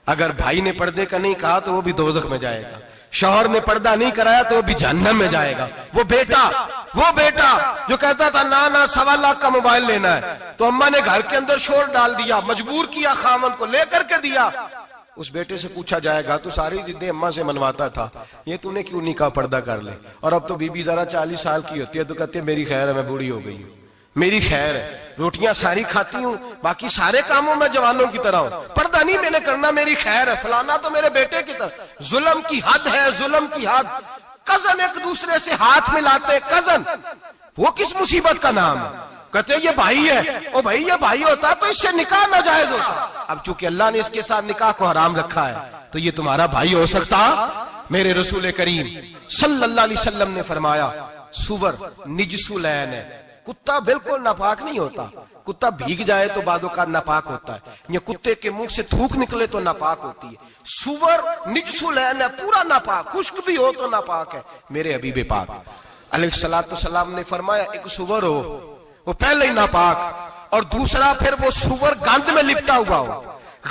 اگر بھائی نے پردے کا نہیں کہا تو وہ بھی دوزخ میں جائے گا، شوہر نے پردہ نہیں کرایا تو وہ بھی جہنم میں جائے گا. وہ بیٹا جو کہتا تھا نا 1.25 لاکھ کا موبائل لینا ہے، تو اماں نے گھر کے اندر شور ڈال دیا، مجبور کیا خامن کو، لے کر کے دیا. اس بیٹے سے پوچھا جائے گا تو ساری ضدیں اماں سے منواتا تھا، یہ تو نے کیوں نہیں کہا پردہ کر لے؟ اور اب تو بی بی ذرا 40 سال کی ہوتی ہے تو کہتے ہیں میری خیر ہے، میں بوڑھی ہو گئی ہوں، میری خیر ہے، روٹیاں ساری کھاتی ہوں، باقی سارے کاموں میں جوانوں کی طرح ہوں، پردہ نہیں میں نے کرنا، میری خیر ہے، فلانا تو میرے بیٹے کی طرح. ظلم کی حد ہے، ظلم کی حد. کزن ایک دوسرے سے ہاتھ ملاتے، کزن، وہ کس مصیبت کا نام ہے؟ کہتے ہیں یہ بھائی ہے، او بھائی یہ بھائی ہوتا تو اس سے نکاح ناجائز ہوتا. اب چونکہ اللہ نے اس کے ساتھ نکاح کو حرام رکھا ہے تو یہ تمہارا بھائی ہو سکتا؟ میرے رسول کریم صلی اللہ علیہ وسلم نے فرمایا سور نجس العین ہے، کتا بالکل ناپاک نہیں ہوتا، کتا بھیگ جائے تو بعد اوقات ناپاک ہوتا ہے، یا کتے کے منہ سے تھوک نکلے تو ناپاک ہوتی ہے. سور نجس العین ہے، پورا ناپاک، خشک بھی ہو تو ناپاک ہے. میرے حبیب پاک علیہ الصلوۃ والسلام نے فرمایا ایک سور ہو وہ پہلے ہی ناپاک، اور دوسرا پھر وہ سور گند میں لپٹا ہوا ہو،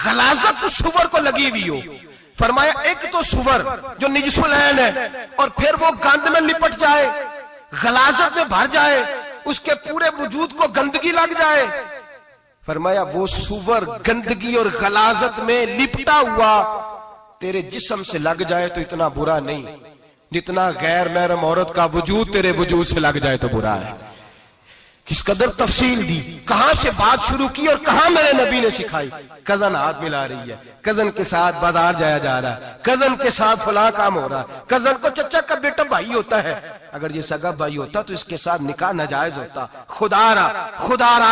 غلاظت اس سور کو لگی ہوئی ہو. فرمایا ایک تو سور جو نجس العین ہے اور پھر وہ گند میں لپٹ جائے، غلاظت میں بھر جائے، اس کے پورے وجود کو گندگی لگ جائے. فرمایا وہ سور گندگی اور غلاظت میں لپٹا ہوا تیرے جسم سے لگ جائے تو اتنا برا نہیں جتنا غیر محرم عورت کا وجود تیرے وجود سے لگ جائے تو برا ہے. کس قدر تفصیل دی، کہاں سے بات شروع کی اور کہاں میرے نبی نے سکھائی. کزن ہاتھ ملا رہی ہے، کزن کے ساتھ بازار جایا جا رہا ہے، کزن کے ساتھ فلاں کام ہو رہا ہے، کزن کو چچا کا بیٹا بھائی ہوتا ہے، اگر یہ سگا بھائی ہوتا تو اس کے ساتھ نکاح ناجائز ہوتا. خدا را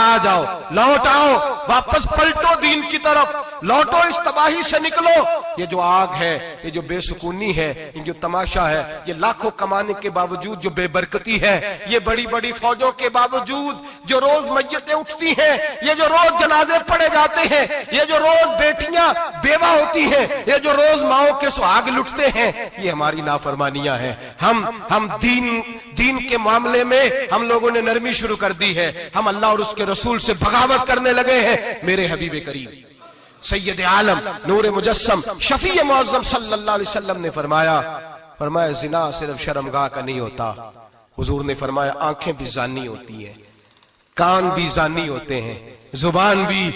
آ جاؤ، لوٹ آؤ، واپس پلٹو دین کی طرف، لوٹو اس تباہی سے نکلو. یہ جو آگ ہے، یہ جو بے سکونی ہے، یہ جو تماشا ہے، یہ لاکھوں کمانے کے باوجود جو بے برکتی ہے، یہ بڑی بڑی فوجوں کے باوجود جو روز میتیں اٹھتی ہیں، یہ جو روز جنازے پڑے جاتے ہیں، یہ جو روز بیٹیاں بیوہ ہوتی ہیں، یہ جو روز ماؤں کے سہاگ لٹتے ہیں، یہ ہماری نافرمانیاں ہیں. ہم دین کے معاملے میں ہم لوگوں نے نرمی شروع کر دی ہے، ہم اللہ اور اس کے رسول سے بغاوت کرنے لگے ہیں. میرے حبیب کریم سید عالم نور مجسم شفیع معظم صلی اللہ علیہ وسلم نے فرمایا زنا صرف شرمگاہ کا نہیں ہوتا. حضور نے فرمایا آنکھیں بھی زانی ہوتی ہیں، کان بھی زانی ہوتے ہیں، زبان بھی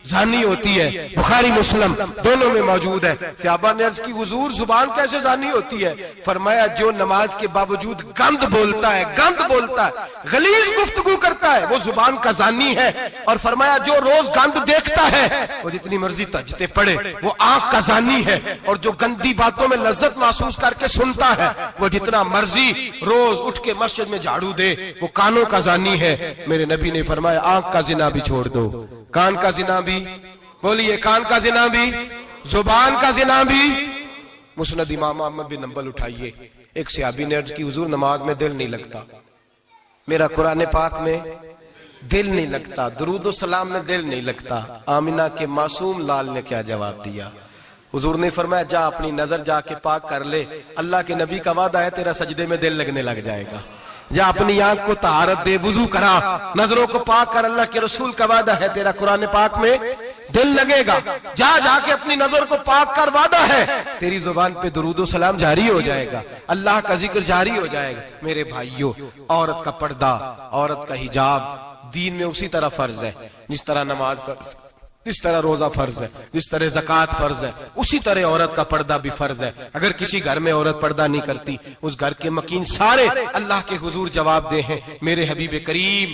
زانی ہوتی ہے. بخاری مسلم دونوں میں موجود ہے. صحابہ نے عرض کی حضور زبان کیسے زانی ہوتی ہے؟ فرمایا جو نماز کے باوجود گند بولتا ہے، غلیظ گفتگو کرتا ہے، وہ زبان کا زانی ہے. اور فرمایا جو روز گند دیکھتا ہے وہ جتنی مرضی تہجدیں پڑھے وہ آنکھ کا زانی ہے. اور جو گندی باتوں میں لذت محسوس کر کے سنتا ہے وہ جتنا مرضی روز اٹھ کے مسجد میں جھاڑو دے وہ کانوں کا زانی ہے. میرے نبی نے فرمایا آنکھ کا زنا بھی چھوڑ دو، کان کا زنا بھی، بولیے کان کا زنا بھی، زبان کا زنا بھی. مسند امام احمد بن حنبل اٹھائیے. ایک صحابی نے عرض کی حضور نماز میں دل نہیں لگتا، میرا قرآن پاک میں دل نہیں لگتا، درود و سلام میں دل نہیں لگتا. آمنہ کے معصوم لال نے کیا جواب دیا؟ حضور نے فرمایا جا اپنی نظر جا کے پاک کر لے، اللہ کے نبی کا وعدہ ہے تیرا سجدے میں دل لگنے لگ جائے گا. جا اپنی آنکھ کو طہارت دے، وضو کرا، نظروں کو پاک کر، اللہ کے رسول کا وعدہ ہے تیرا قرآن پاک میں دل لگے گا. جا کے اپنی نظر کو پاک کر، وعدہ ہے تیری زبان پہ درود و سلام جاری ہو جائے گا، اللہ کا ذکر جاری ہو جائے گا. میرے بھائیوں، عورت کا پردہ، عورت کا حجاب دین میں اسی طرح فرض ہے جس طرح نماز فرض، جس طرح روزہ فرض ہے، جس طرح زکوٰۃ فرض ہے، اسی طرح عورت کا پردہ بھی فرض ہے. اگر کسی گھر میں عورت پردہ نہیں کرتی اس گھر کے مکین سارے اللہ کے حضور جواب دے ہیں. میرے حبیب کریم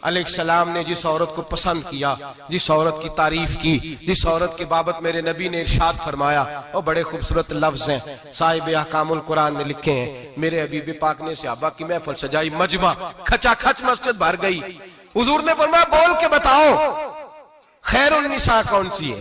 علیہ السلام نے جس عورت کو پسند کیا، جس عورت کی تعریف کی، جس عورت کی بابت میرے نبی نے ارشاد فرمایا، وہ بڑے خوبصورت لفظ ہیں، صاحب احکام القرآن نے لکھے ہیں. میرے حبیب پاک نے صحابہ کی محفل سجائی، مجمع کھچا کھچ مسجد بھر گئی. حضور نے فرمایا بول کے بتاؤ خیر النساء کون سی ہے؟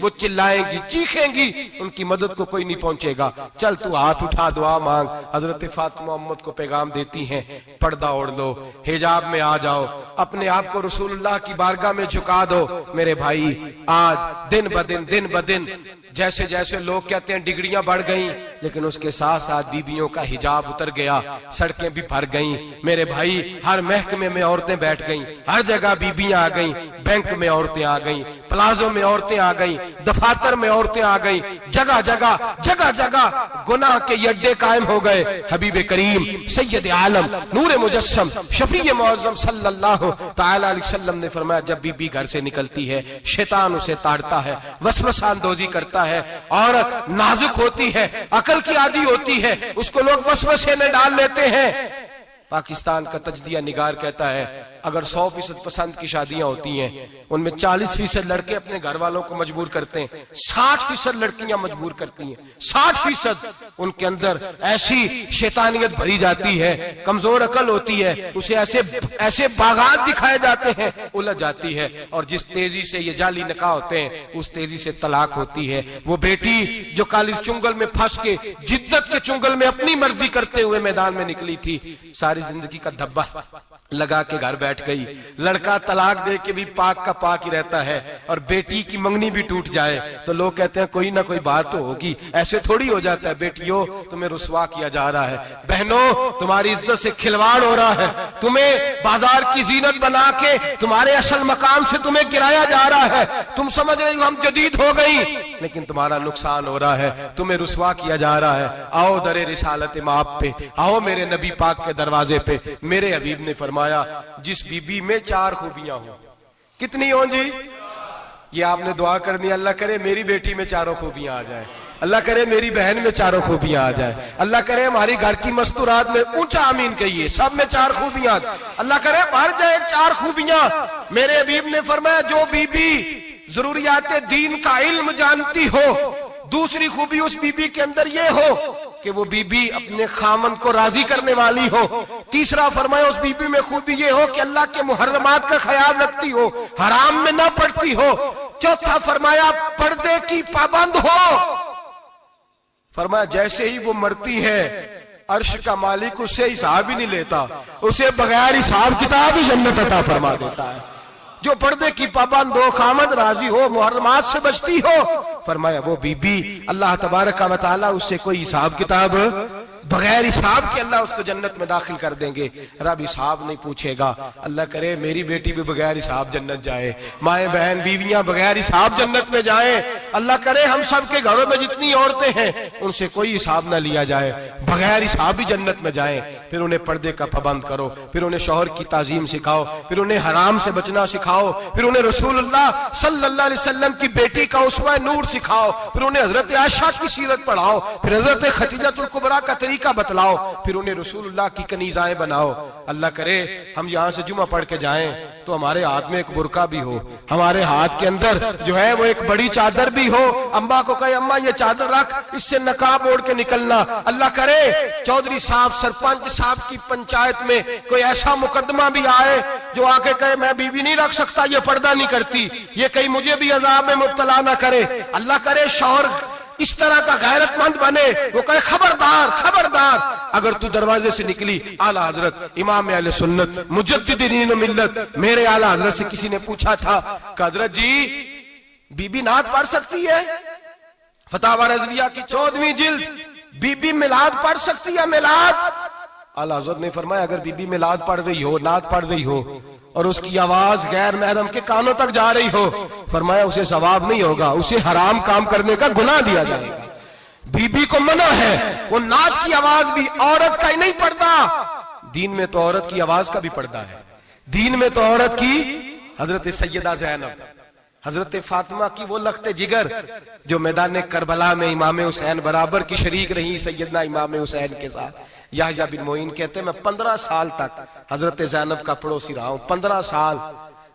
وہ چلائیں گی، چیخیں گی، ان کی مدد کو کوئی نہیں پہنچے گا۔ چل تو ہاتھ اٹھا دعا مانگ۔ حضرت فاطمہ امت کو پیغام دیتی ہیں، پردہ اوڑھ لو، حجاب میں آ جاؤ، اپنے آپ کو رسول اللہ کی بارگاہ میں جھکا دو۔ میرے بھائی آج دن بدن جیسے جیسے لوگ کہتے ہیں ڈگریاں بڑھ گئیں، لیکن اس کے ساتھ ساتھ بیویوں کا حجاب اتر گیا، سڑکیں بھی بھر گئیں۔ میرے بھائی ہر محکمے میں عورتیں بیٹھ گئیں، ہر جگہ بیویاں آ گئیں، بینک میں عورتیں آ گئیں، پلازوں میں عورتیں آ گئیں، دفاتر میں عورتیں آ گئیں، جگہ جگہ گناہ کے اڈے قائم ہو گئے۔ حبیب کریم سید عالم نور مجسم شفیع معظم صلی اللہ تعالی علیہ وسلم نے فرمایا جب بی گھر سے نکلتی ہے شیطان اسے تاڑتا ہے، وسوسہ اندوزی کرتا ہے، عورت نازک ہوتی ہے، عقل کی عادی ہوتی ہے، اس کو لوگ وسوسے میں ڈال لیتے ہیں۔ پاکستان کا تجزیہ نگار کہتا ہے اگر 100% پسند کی شادیاں ہوتی ہیں ان میں 40% لڑکے اپنے گھر والوں کو مجبور کرتے ہیں، 60% لڑکیاں مجبور کرتی ہیں، 60% ان کے اندر ایسی شیطانیت بھری جاتی ہے، کمزور عقل ہوتی ہے، اسے ایسے باغات دکھائے جاتے ہیں، الجھ جاتی ہے، اور جس تیزی سے یہ جعلی نکاح ہوتے ہیں اس تیزی سے طلاق ہوتی ہے۔ وہ بیٹی جو کالج چنگل میں پھنس کے جدت کے چنگل میں اپنی مرضی کرتے ہوئے میدان میں نکلی تھی، ساری زندگی کا دھبا لگا کے گھر بیٹھ گئی۔ لڑکا طلاق دے کے بھی پاک کا پاک ہی رہتا ہے، اور بیٹی کی منگنی بھی ٹوٹ جائے تو لوگ کہتے ہیں کوئی نہ کوئی بات تو ہوگی، ایسے تھوڑی ہو جاتا ہے۔ بیٹیوں تمہیں رسوا کیا جا رہا ہے، بہنوں تمہاری عزت سے کھلواڑ ہو رہا ہے، تمہیں بازار کی زینت بنا کے تمہارے اصل مقام سے تمہیں گرایا جا رہا ہے۔ تم سمجھ رہے ہو ہم جدید ہو گئی، لیکن تمہارا نقصان ہو رہا ہے، تمہیں رسوا کیا جا رہا ہے۔ آؤ در رسالت ماپ پہ، آؤ میرے نبی پاک کے دروازے پہ۔ میرے حبیب نے فرمایا جس بی بی میں 4 خوبیاں ہوں، کتنی ہوں جی؟ یہ آپ نے دعا کرنی، اللہ کرے میری بیٹی میں 4 خوبیاں آ جائیں، اللہ کرے میری بہن میں 4 خوبیاں آ جائیں، اللہ کرے ہماری گھر کی مستورات میں اونچا آمین کہیے سب میں 4 خوبیاں، اللہ کرے بھر جائے 4 خوبیاں۔ میرے حبیب نے فرمایا جو بی بی ضروریات دین کا علم جانتی ہو، دوسری خوبی اس بی بی کے اندر یہ ہو کہ وہ بی بی اپنے خامن کو راضی کرنے والی ہو، تیسرا فرمایا اس بی بی میں خوبی یہ ہو کہ اللہ کے محرمات کا خیال رکھتی ہو، حرام میں نہ پڑتی ہو، چوتھا فرمایا پردے کی پابند ہو۔ فرمایا جیسے ہی وہ مرتی ہے عرش کا مالک اس سے حساب ہی نہیں لیتا، اسے بغیر حساب کتاب ہی جنت عطا فرما دیتا ہے۔ جو پردے کی پابند ہو، خامد راضی ہو، محرمات سے بچتی ہو، فرمایا وہ بی بی اللہ تبارک و تعالی اس سے کوئی حساب کتاب بغیر حساب کے اللہ اس کو جنت میں داخل کر دیں گے۔ رب حساب نہیں پوچھے گا۔ اللہ کرے میری بیٹی بھی بغیر حساب جنت جائے، مائیں بہن بیویاں بغیر حساب جنت میں جائیں۔ اللہ کرے ہم سب کے گھروں میں جتنی عورتیں ہیں ان سے کوئی حساب نہ لیا جائے، بغیر حساب ہی جنت میں جائیں۔ پھر انہیں پردے کا پابند کرو، پھر انہیں شوہر کی تعظیم سکھاؤ، پھر انہیں حرام سے بچنا سکھاؤ، پھر انہیں رسول اللہ صلی اللہ علیہ وسلم کی بیٹی کا اسوہ نور سکھاؤ، پھر انہیں حضرت عائشہ کی سیرت پڑھاؤ، پھر حضرت خدیجہ الکبریٰ کا طریقہ بتلاؤ، پھر انہیں رسول اللہ کی کنیزائیں بناؤ۔ اللہ کرے ہم یہاں سے جمعہ پڑھ کے جائیں تو ہمارے ہاتھ میں ایک برقع بھی ہو، ہمارے ہاتھ کے اندر جو ہے وہ ایک بڑی چادر بھی ہو، اماں کو کہے اماں یہ چادر رکھ، اس سے نقاب اوڑھ کے نکلنا۔ اللہ کرے چودھری صاحب سرپنچ صاحب کی پنچایت میں کوئی ایسا مقدمہ بھی آئے جو آ کے کہے میں بیوی نہیں رکھ سکتا، یہ پردہ نہیں کرتی، یہ کہیں مجھے بھی عذاب میں مبتلا نہ کرے۔ اللہ کرے شوہر اس طرح کا غیرت مند بنے، وہ کہے خبردار خبردار، اگر تو دروازے سے نکلی اعلیٰ حضرت امام اہل سنت مجدد دین و ملت میرے اعلیٰ حضرت سے کسی نے پوچھا تھا کہ حضرت جی بی بی نعت پڑھ سکتی ہے؟ فتاوی رضویہ کی 14ویں جلد، بی بی میلاد پڑھ سکتی ہے؟ میلاد؟ اعلیٰ حضرت نے فرمایا اگر بی بی میلاد پڑھ رہی ہو، نعت پڑھ رہی ہو اور اس کی آواز غیر محرم کے کانوں تک جا رہی ہو، فرمایا اسے ثواب نہیں ہوگا، اسے حرام کام کرنے کا گناہ دیا جائے گا۔ بی بی کو منع ہے، وہ نعت کی آواز بھی عورت کا ہی نہیں پڑتا، دین میں تو عورت کی آواز کا بھی پردہ ہے، دین میں تو عورت کی حضرت سیدہ زینب حضرت فاطمہ کی وہ لخت جگر جو میدان کربلا میں امام حسین برابر کی شریک رہی سیدنا امام حسین کے ساتھ۔ یحییٰ بن معین کہتے ہیں میں 15 سال تک حضرت زینب کا پڑوسی رہا ہوں، 15 سال۔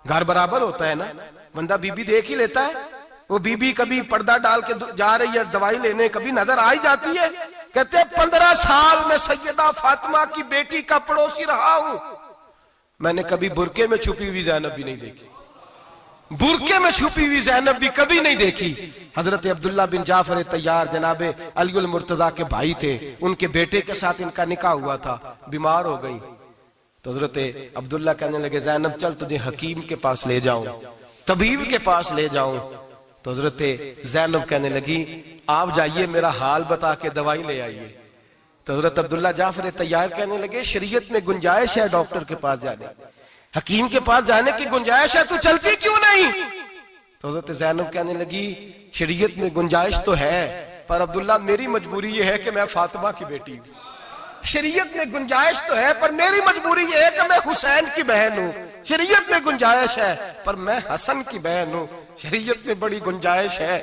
گھر برابر ہوتا ہے نا، بندہ بی بی دیکھ ہی لیتا ہے، وہ بی بی کبھی پردہ ڈال کے جا رہی ہے دوائی لینے، کبھی نظر آئی جاتی ہے۔ کہتے ہیں 15 سال میں سیدہ فاطمہ کی بیٹی کا پڑوسی رہا ہوں، میں نے کبھی برقعے میں چھپی ہوئی زینب بھی نہیں دیکھی، برقے میں چھپی ہوئی زینب بھی کبھی نہیں دیکھی. حضرت عبداللہ بن جعفر طیار جناب علی المرتضیٰ کے بھائی تھے, ان کے بیٹے کے ساتھ ان کا نکاح ہوا تھا, بیمار ہو گئی. تو حضرت عبداللہ کہنے لگے زینب چل تجھے حکیم کے پاس لے جاؤں, طبیب کے پاس لے جاؤں. تو حضرت زینب کہنے لگی آپ جائیے میرا حال بتا کے دوائی لے آئیے. تو حضرت عبداللہ جعفر طیار کہنے لگے شریعت میں گنجائش ہے ڈاکٹر کے پاس جانے, حکیم کے پاس جانے کی گنجائش ہے, تو چلتی کیوں نہیں؟ تو حضرت زینب کہنے لگی شریعت میں گنجائش تو ہے, پر عبداللہ میری مجبوری یہ ہے کہ میں فاطمہ کی بیٹی ہوں. شریعت میں گنجائش تو ہے پر میری مجبوری یہ ہے کہ میں حسین کی بہن ہوں. شریعت میں گنجائش ہے پر میں حسن کی بہن ہوں. شریعت میں بڑی گنجائش ہے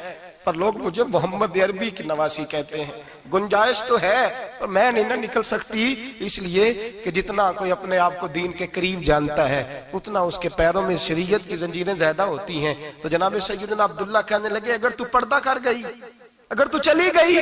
پر لوگ مجھے محمد عربی کی نواسی کہتے ہیں. گنجائش تو ہے پر میں نہیں نہ نکل سکتی, اس لیے کہ جتنا کوئی اپنے آپ کو دین کے قریب جانتا ہے اتنا اس کے پیروں میں شریعت کی زنجیریں زیادہ ہوتی ہیں. تو جناب سیدنا عبداللہ کہنے لگے اگر تو پردہ کر گئی, اگر تو چلی گئی,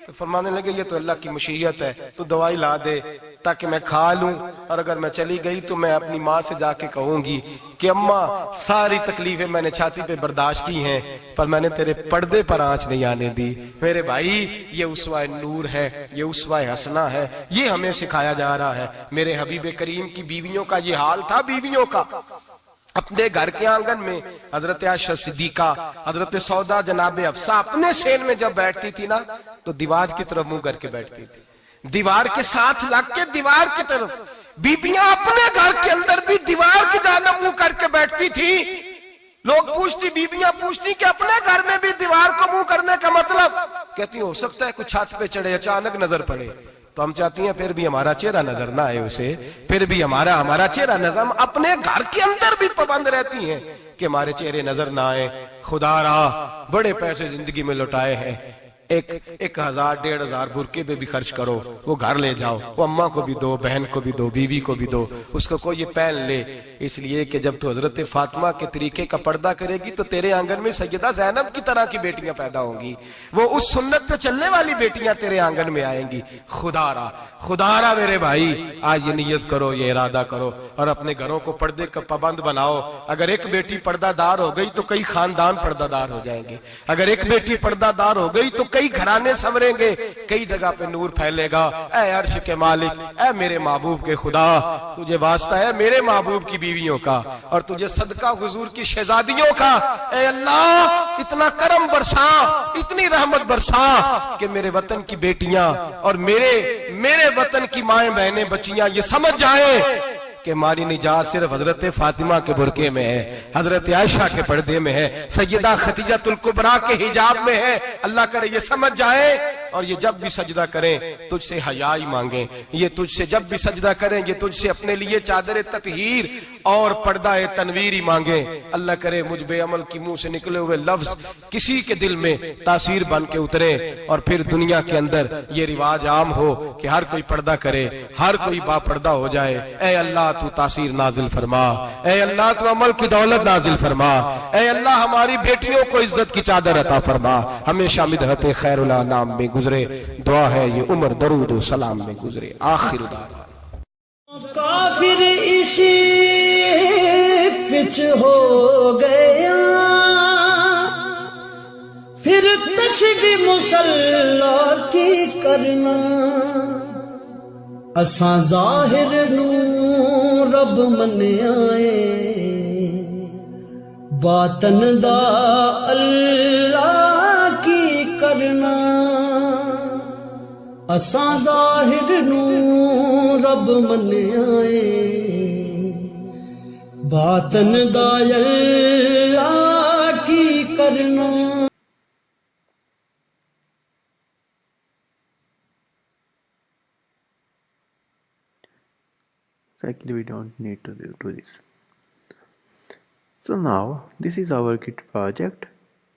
تو فرمانے لگے یہ تو اللہ کی مشیت ہے, تو دوائی لا دے تاکہ میں کھا لوں, اور اگر میں چلی گئی تو میں اپنی ماں سے جا کے کہوں گی کہ اماں ساری تکلیفیں میں نے چھاتی پہ برداشت کی ہیں پر میں نے تیرے پردے پر آنچ نہیں آنے دی. میرے بھائی یہ اسوہ نور ہے, یہ اسوہ حسنہ ہے, یہ ہمیں سکھایا جا رہا ہے. میرے حبیب کریم کی بیویوں کا یہ حال تھا. بیویوں کا اپنے گھر کے آنگن میں حضرت عائشہ صدیقہ, حضرت سودا جناب حفصہ اپنے سین میں جب بیٹھتی تھی نا تو دیوار کی طرف منہ کر کے بیٹھتی تھی, دیوار کے ساتھ لگ کے دیوار کی طرف. بیبیاں اپنے گھر کے اندر بھی دیوار کی جانب منہ کر کے بیٹھتی تھی. لوگ پوچھتی, بیبیاں پوچھتی کہ اپنے گھر میں بھی دیوار کو منہ کرنے کا مطلب, کہتی ہو سکتا ہے کچھ چھت پہ چڑھے اچانک نظر پڑے, تو ہم چاہتی ہیں پھر بھی ہمارا چہرہ نظر نہ آئے اسے, پھر بھی ہمارا چہرہ نظر, ہم اپنے گھر کے اندر بھی پابند رہتی ہیں کہ ہمارے چہرے نظر نہ آئے. خدا را بڑے پیسے زندگی میں لوٹائے ہیں, 1000 1500 برقے پہ بھی خرچ کرو, وہ گھر لے جاؤ, وہ اماں کو بھی دو, بہن کو بھی دو, بیوی کو بھی دو, اس کو کوئی پہن لے. اس لیے کہ جب تو حضرت فاطمہ کے طریقے کا پردہ کرے گی تو تیرے آنگن میں سیدہ زینب کی طرح کی بیٹیاں پیدا ہوں گی, وہ اس سنت پہ چلنے والی بیٹیاں تیرے آنگن میں آئیں گی. خدا را میرے بھائی آج یہ نیت کرو, یہ ارادہ کرو اور اپنے گھروں کو پردے کا پابند بناؤ. اگر ایک بیٹی پردہ دار ہو گئی تو کئی خاندان پردہ دار ہو جائیں گے. اگر ایک بیٹی پردہ دار ہو گئی تو کئی گھرانے سنوریں گے, کئی جگہ پہ نور پھیلے گا. اے عرش کے مالک, اے میرے محبوب کے خدا, تجھے واسطہ ہے میرے محبوب کی بیویوں کا اور تجھے صدقہ حضور کی شہزادیوں کا. اے اللہ اتنا کرم برسا, اتنی رحمت برسا کہ میرے وطن کی بیٹیاں اور میرے وطن کی مائیں بہنیں بچیاں یہ سمجھ جائیں کہ ہماری نجات صرف حضرت فاطمہ کے برقے میں ہے, حضرت عائشہ کے پردے میں ہے, سیدہ خدیجہ الکبریٰ کے حجاب میں ہے. اللہ کرے یہ سمجھ جائیں اور یہ جب بھی سجدہ کریں تجھ سے حیائی مانگیں, یہ تجھ سے جب بھی سجدہ کریں یہ تجھ سے اپنے لیے چادر تطہیر اور پردہ تنویری مانگیں. اللہ کرے مجھ بے عمل کی منہ سے نکلے ہوئے لفظ کسی کے دل میں تاثیر بن کے اترے اور پھر دنیا کے اندر یہ رواج عام ہو کہ ہر کوئی پردہ کرے, ہر کوئی با پردہ ہو جائے. اے اللہ تو تاثیر نازل فرما, اے اللہ تو عمل کی دولت نازل فرما, اے اللہ ہماری بیٹیوں کو عزت کی چادر عطا فرما. ہمیشہ مدحت خیر الانام میں گزرے, دعا ہے یہ عمر درود و سلام میں گزرے. آخر دعوانا کافر اسی پچ ہو گیا, پھر تشبیہ مسلح کی کرنا. اساں ظاہر نو رب منیائے, باطن دا اللہ کی کرنا. اساں ظاہر نو رب منیائے, باطن دا اللہ کی کرنا. So actually we don't need to do this. So now this is our Git project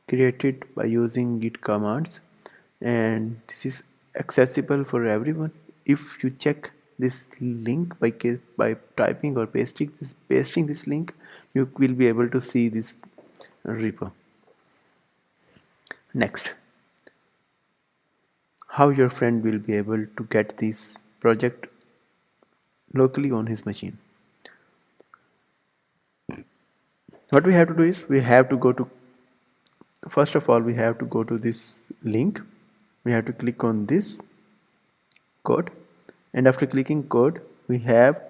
created by using Git commands, and this is accessible for everyone. If you check this link by typing or pasting this link, you will be able to see this repo. Next, how your friend will be able to get this project locally on his machine. what we have to do is we have to go to, first of all we have to go to this link, we have to click on this code, and after clicking code we have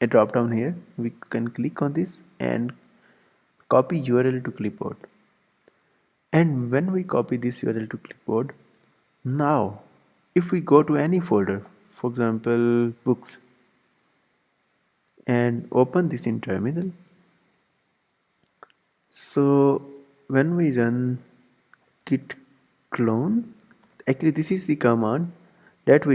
a drop down here, we can click on this and copy URL to clipboard. And when we copy this URL to clipboard, now if we go to any folder, for example books, and open this in terminal, so when we run git clone, actually this is the command that we